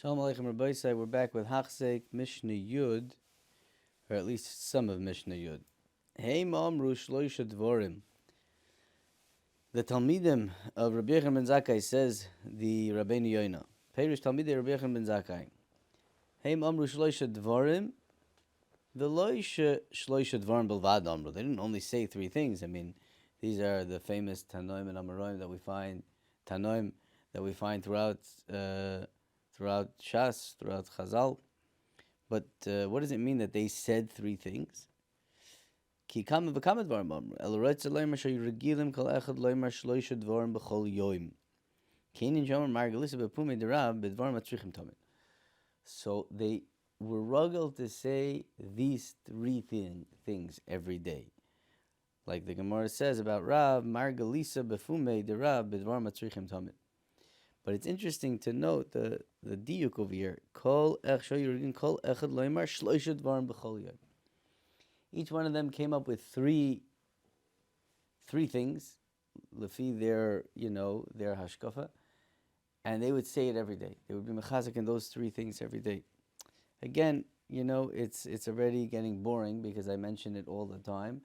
Shalom Aleichem Rabbi Say. We're back with Hachzeik Mishnah Yud, or at least some of Mishnah Yud. Hey Ma'amru Shloisha Dvorim. The Talmidim of Rabbi Yechon ben Zakkai says the Rabbeinu Yoina. Perish Talmidei Rabbi Yechon ben Zakkai. Hey Ma'amru Shloisha Dvorim. The Loisha Shloisha Dvorim Belvad Amru. They didn't only say three things. I mean, these are the famous Tanoim and Amoraim that we find, Tanoim that we find throughout Shas, throughout Chazal. But what does it mean that they said three things? Ki kam v'kam dvarim amru. El roitz leimer sheyiregilim kol echad leimer shloisha dvarim b'chol yoim. Keinin shomer margalisa b'pumei derav b'dvarim atzrichim tamid. So they were rugged to say these three things every day. Like the Gemara says about Rav, margalisa b'pumei derav b'dvarim atzrichim tamid. But it's interesting to note the diuk over here. Kol echad leimer shloisha dvarim b'chol yoim. Each one of them came up with three things, lefi their hashkafa, and they would say it every day. They would be mechazik in those three things every day. Again, it's already getting boring because I mention it all the time,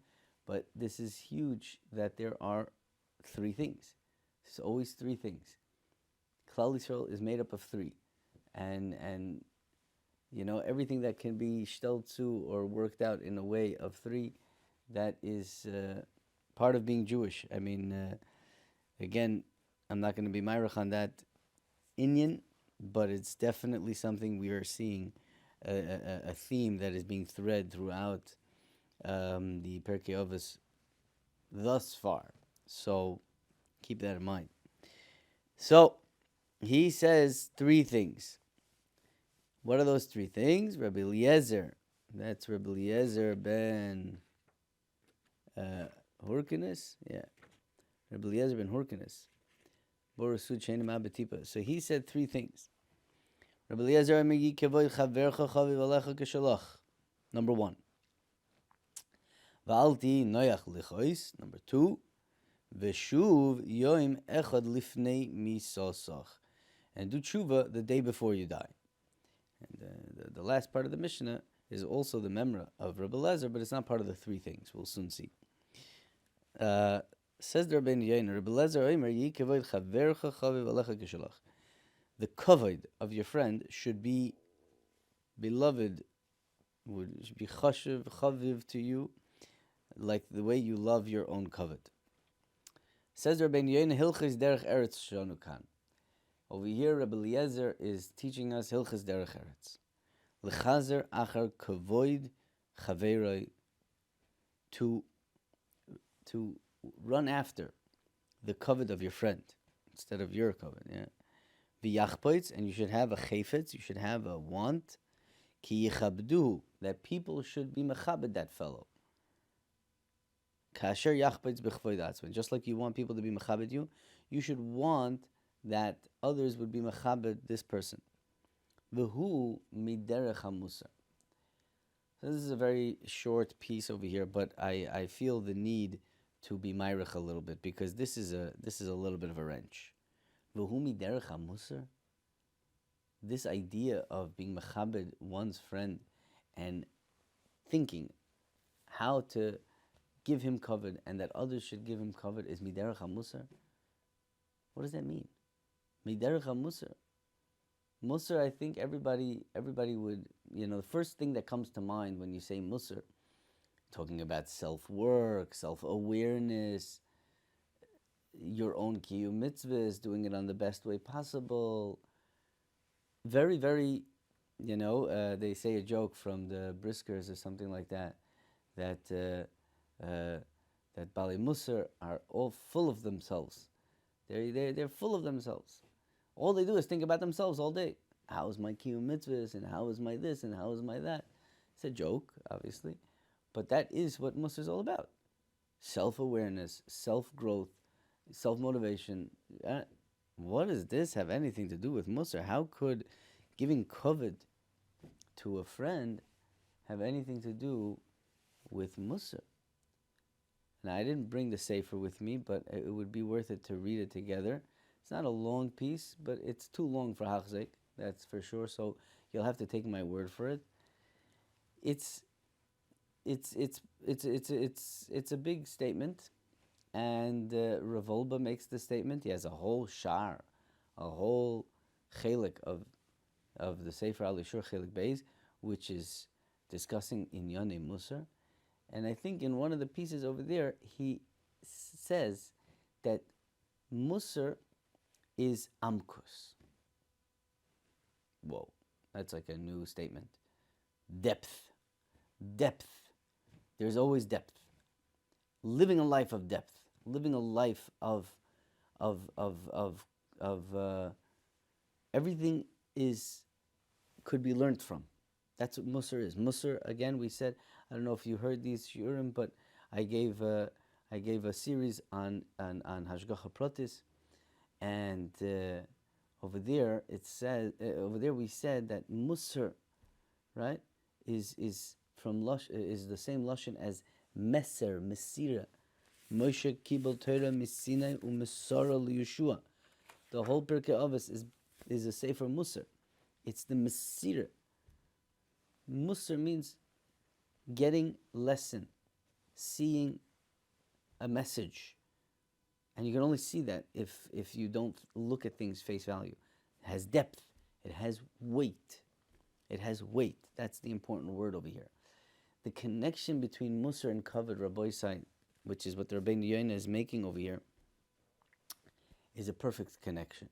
but this is huge that there are three things. There's always three things. Klal Yisrael is made up of three, and everything that can be shteled to or worked out in a way of three, that is part of being Jewish. I mean, again, I'm not going to be myrach on that inyan, but it's definitely something we are seeing, a theme that is being thread throughout the Pirkei Avos thus far. So keep that in mind. So he says three things. What are those three things? Rabbi Eliezer. That's Rabbi Eliezer ben Hurkinus. Yeah. Rabbi Eliezer ben Hurkinus. So he said three things. Rabbi Eliezer, number one. Va'alti noyach lichois. Number two. Veshuv yoim echad lifnei misosach. And do tshuva the day before you die. And the last part of the Mishnah is also the memra of Rabbi Eliezer, but it's not part of the three things. We'll soon see. Says the Rabbeinu Yoina, Rabbi Eliezer Omer, Yi kavod chavercha chaviv alecha kishalach. The kavod of your friend should be beloved, should be chashiv, chaviv to you, like the way you love your own kavod. Says the Rabbeinu Yoina, Hilchis derech eretz shanu kan. Over here, Rabbi Eliezer is teaching us Hilchas Derech Eretz. L'chazer achar kavod chaveroi, to run after the kavod of your friend instead of your kavod. Yeah. V'yachpoitz, and you should have a chayfetz, you should have a want. Ki yichabduhu, that people should be mechabed that fellow. Kasher yachpoitz b'chvoid atzman, just like you want people to be mechabed you, you should want that others would be mechabed this person. V'hu miderech hamusar. This is a very short piece over here, but I feel the need to be myrich a little bit because this is a little bit of a wrench. V'hu miderech hamusar. This idea of being mechabed one's friend and thinking how to give him kavod and that others should give him kavod is miderech hamusar. What does that mean? Miderech hamusar. Musar, I think everybody would, the first thing that comes to mind when you say musar, talking about self-work, self-awareness, your own kiyum mitzvahs, doing it on the best way possible. Very, very, they say a joke from the Briskers or something like that, that Balei Musar are all full of themselves. They're full of themselves. All they do is think about themselves all day. How is my kiyum mitzvahs, and how is my this, and how is my that? It's a joke, obviously, but that is what Musar is all about. Self-awareness, self-growth, self-motivation. What does this have anything to do with Musar? How could giving kavod to a friend have anything to do with Musar? Now, I didn't bring the Sefer with me, but it would be worth it to read it together. It's not a long piece, but it's too long for Hachzeik. That's for sure. So you'll have to take my word for it. It's it's a big statement, and Revolba makes the statement. He has a whole shar, a whole chelik of the Sefer Al Yishur Chelik Beis, which is discussing Inyane Musar. And I think in one of the pieces over there, he says that Musar is Amkus. Whoa, that's like a new statement. Depth. Depth. There's always depth. Living a life of depth. Living a life of everything could be learned from. That's what Musar is. Musar, again, we said, I don't know if you heard these shiurim, but I gave a series on Hashgacha Pratis, and over there it says we said that Musar, right, is from is the same lashon as Meser, Mesira. Moshe kibel Torah misinai u'mesara liyeshua. The whole Pirkei Avos is a sefer Musar. It's the Mesira. Musar means getting lesson, seeing a message. And you can only see that if you don't look at things face value. It has depth. It has weight. It has weight. That's the important word over here. The connection between Musar and Kavod, Rabbi Sai, which is what the Rabbeinu Yonah is making over here, is a perfect connection.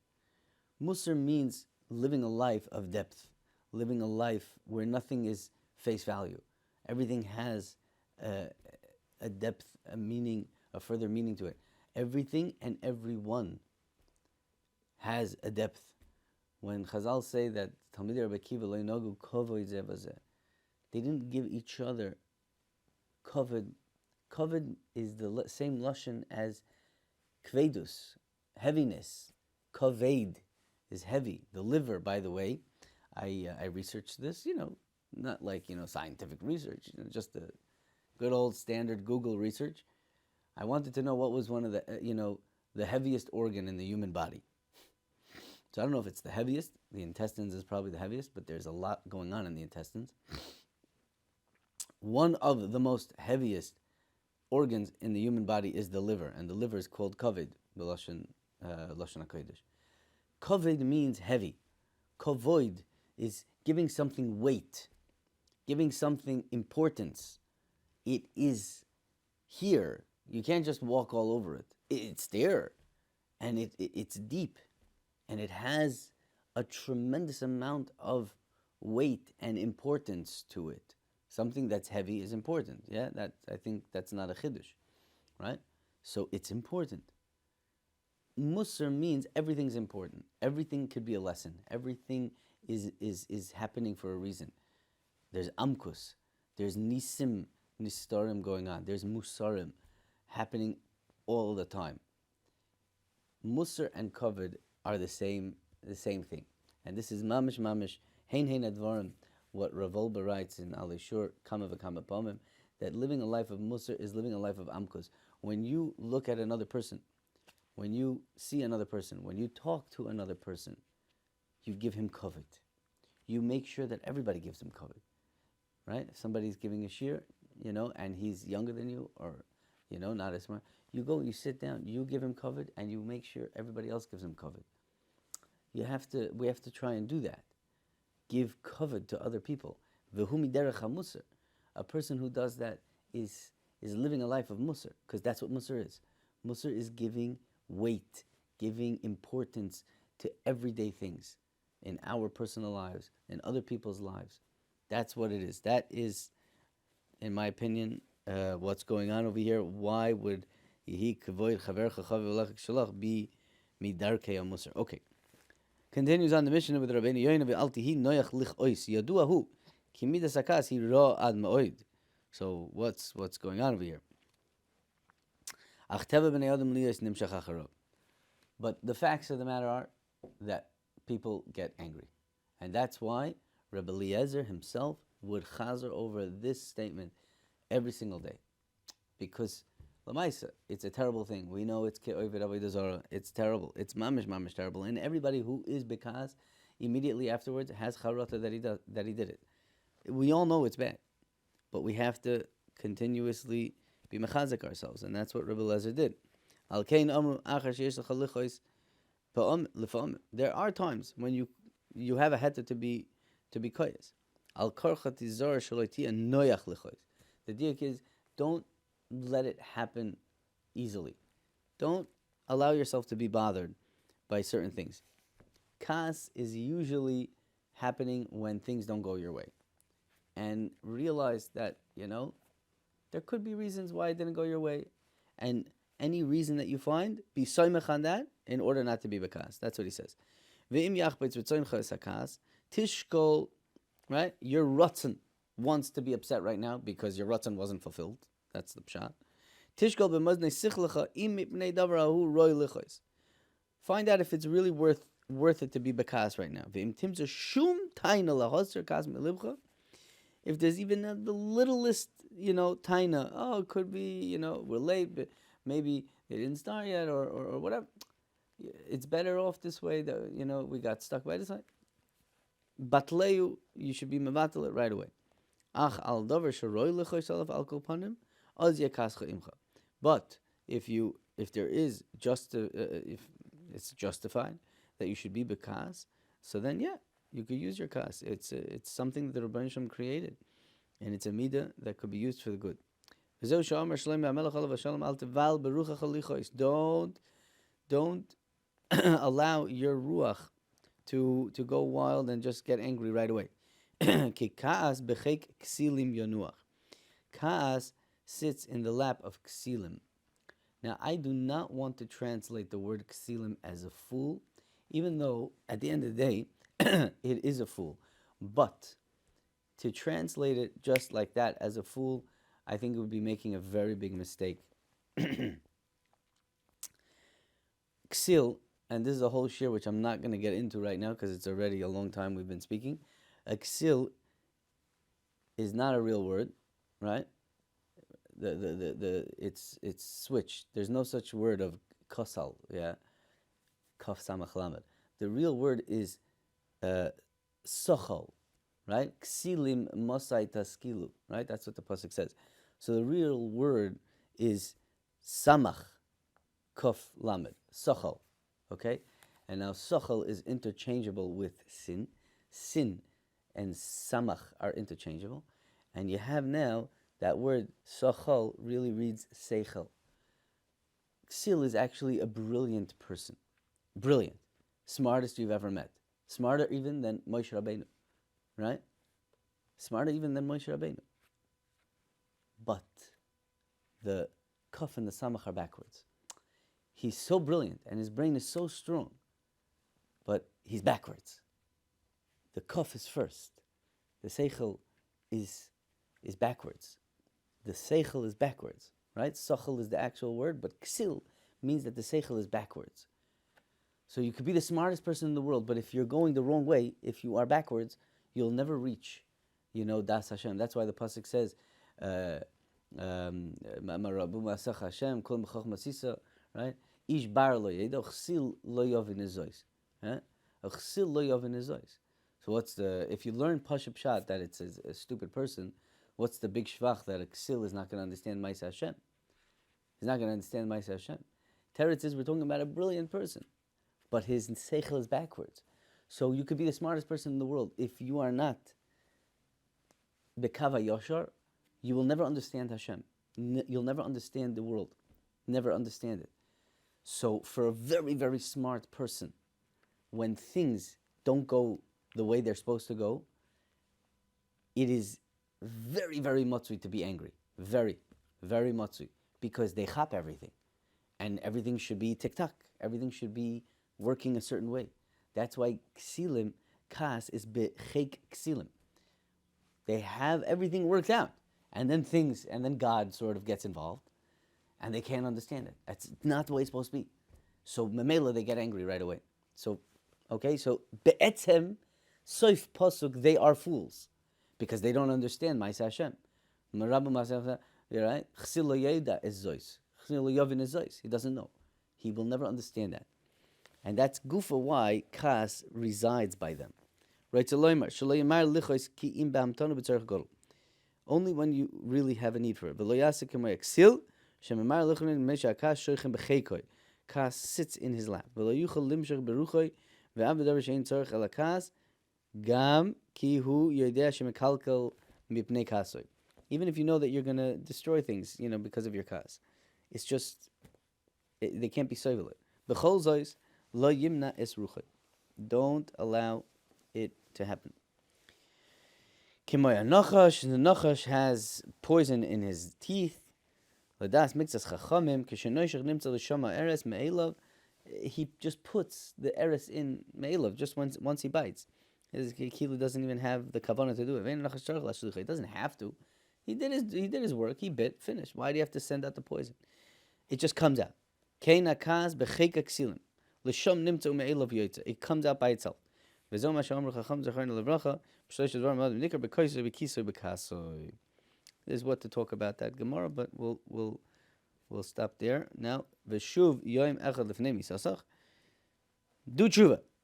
Musar means living a life of depth, living a life where nothing is face value. Everything has a depth, a meaning, a further meaning to it. Everything and everyone has a depth. When Chazal say that Talmidei Rabbi Akiva lo yinogu kavod zeh b'zeh, they didn't give each other kavod. Kavod is the same lashon as kvedus, heaviness. Kaved is heavy. The liver, by the way, I researched this, not like, scientific research, just the good old standard Google research. I wanted to know what was one of the, the heaviest organ in the human body. So I don't know if it's the heaviest. The intestines is probably the heaviest, but there's a lot going on in the intestines. One of the most heaviest organs in the human body is the liver, and the liver is called kavod, the lashon hakodesh. Kavod means heavy. Kavod is giving something weight, giving something importance. It is here. You can't just walk all over it. It's there, and it's deep, and it has a tremendous amount of weight and importance to it. Something that's heavy is important. Yeah, I think that's not a chiddush, right? So it's important. Musar means everything's important. Everything could be a lesson. Everything is happening for a reason. There's amkus. There's nistarim going on. There's musarim happening all the time. Musar and kavod are the same thing. And this is mamish, hein advarim, what Rav Wolbe writes in Al Yishur, Kama v'Kama Pomim, that living a life of Musar is living a life of Amkus. When you look at another person, when you see another person, when you talk to another person, you give him kavod. You make sure that everybody gives him kavod, right? If somebody's giving a shir, and he's younger than you, or, not as smart, you go, you sit down, you give him kavod, and you make sure everybody else gives him kavod. We have to try and do that. Give kavod to other people. V'hu miderech hamusar. A person who does that is living a life of musar, because that's what musar is. Musar is giving weight, giving importance to everyday things in our personal lives, in other people's lives. That's what it is. That is, in my opinion, what's going on over here. Why would Yehi Kavod Chavercha Chav Shalach be midarkei musar? Okay. Continues on the mission with Rabbeinu Yonah ve'altihi noyach lich ois yaduahu ki midas hakas hi ra ad ma'od. So what's going on over here? Ach teva b'nei adam liyos nimshach acharov. But the facts of the matter are that people get angry, and that's why Rabbi Eliezer himself would chazer over this statement every single day, because Lamaisa, it's a terrible thing. We know it's ke'ovid avodah zarah. It's terrible. It's mamish terrible. And everybody who is bekas immediately afterwards has charata that he did it. We all know it's bad, but we have to continuously be mechazik ourselves, and that's what Rebbe Lezer did. Al kein amru achar sheyesh lecha lichos lefa'amim. There are times when you have a heta to be koyes. Al karcha tizar shaloi tia noyach lichos. The diak is, don't let it happen easily. Don't allow yourself to be bothered by certain things. Kas is usually happening when things don't go your way. And realize that, there could be reasons why it didn't go your way. And any reason that you find, be soymech on that in order not to be bekas. That's what he says. Ve'im yachbeitz v'tzoyncha es hakas, tishkol, right? Your ratzon wants to be upset right now because your ratzon wasn't fulfilled. That's the pshat. Tishkol b'maznei sichlecha im mipnei davar ahu roi lichos. Find out if it's really worth it to be bekas right now. Ve'im timza shum taina lahoser kas melibcha. If there's even the littlest, taina, it could be, we're late, but maybe they didn't start yet, or whatever. It's better off this way that, we got stuck by this side. Batleu, you should be mevatel it right away. Ach al davar sharoi lechoy salaf al kol panim, az yakascha imcha. But if there is if it's justified that you should be bekas, so then you could use your kas. It's something that the Rebbeinu Shem created, and it's a midah that could be used for the good. Don't allow your ruach to go wild and just get angry right away. Kaas sits in the lap of ksilim. Now, I do not want to translate the word ksilim as a fool, even though at the end of the day, it is a fool. But to translate it just like that as a fool, I think it would be making a very big mistake. Ksil, and this is a whole shir which I'm not going to get into right now because it's already a long time we've been speaking. A ksil is not a real word, right? It's switched. There's no such word of kosal, kaf samach lamed. The real word is sochal, right? Ksilim mosai taskilu, right? That's what the pasuk says. So the real word is samach, kaf lamed, sochal, okay? And now sochal is interchangeable with sin. Sin and samach are interchangeable. And you have now that word sochal really reads seichel. Ksil is actually a brilliant person. Brilliant. Smartest you've ever met. Smarter even than Moshe Rabbeinu. Right? Smarter even than Moshe Rabbeinu. But the kaf and the samach are backwards. He's so brilliant and his brain is so strong, but he's backwards. The kaf is first. The seichel is backwards. The seichel is backwards, right? Sochel is the actual word, but ksil means that the seichel is backwards. So you could be the smartest person in the world, but if you're going the wrong way, if you are backwards, you'll never reach, Das Hashem. That's why the pasuk says, right? Ish bar lo yedo, chsil lo yovin ezois. Chsil lo yovin ezois. So if you learn Pashup Pshat that it's a stupid person, what's the big shvach that a ksil is not going to understand Ma'aseh Hashem? He's not going to understand Ma'aseh Hashem. Teretz is we're talking about a brilliant person, but his seichel is backwards. So you could be the smartest person in the world. If you are not bekava yoshar, you will never understand Hashem. You'll never understand the world. Never understand it. So for a very, very smart person, when things don't go the way they're supposed to go, it is very, very matzui to be angry. Very, very matzui. Because they chop everything. And everything should be tik-tak. Everything should be working a certain way. That's why ksilim, kas, is bechek ksilim. They have everything worked out. And then God sort of gets involved. And they can't understand it. That's not the way it's supposed to be. So memela, they get angry right away. So be'etzem, soif pasuk, they are fools. Because they don't understand Ma'aseh Hashem. You're right? Chsil lo yeda is zois. Chsil lo yovin is zois. He doesn't know. He will never understand that. And that's gufa why kas resides by them. Right? Only when you really have a need for it. Kas sits in his lap. Gam ki hu yodea shemekalkel mipnei kasoy. Even if you know that you're going to destroy things, because of your kas. It's just, they can't be soivel it. B'chol zois, lo yimna es ruchay. Don't allow it to happen. Kimoya nachash, the nachash has poison in his teeth. Ladas mixas chachamim, k'shenoishach nimtza l'shama eres me'elav. He just puts the eres in me'elav, just once he bites. His kilu doesn't even have the kavanah to do it. He doesn't have to. He did his work. He bit. Finished. Why do you have to send out the poison? It just comes out. It comes out by itself. This is what to talk about that Gemara, but we'll stop there now. Do tshuva.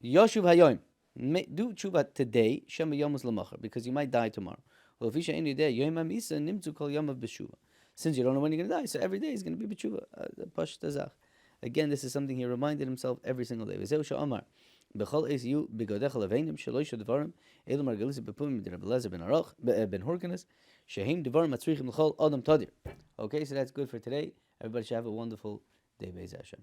Yoshuv hayoim. Do tshuva today, because you might die tomorrow. Since you don't know when you're going to die, so every day is going to be b'tshuva. Again, this is something he reminded himself every single day. Okay, so that's good for today. Everybody should have a wonderful day. Be'ez Hashem.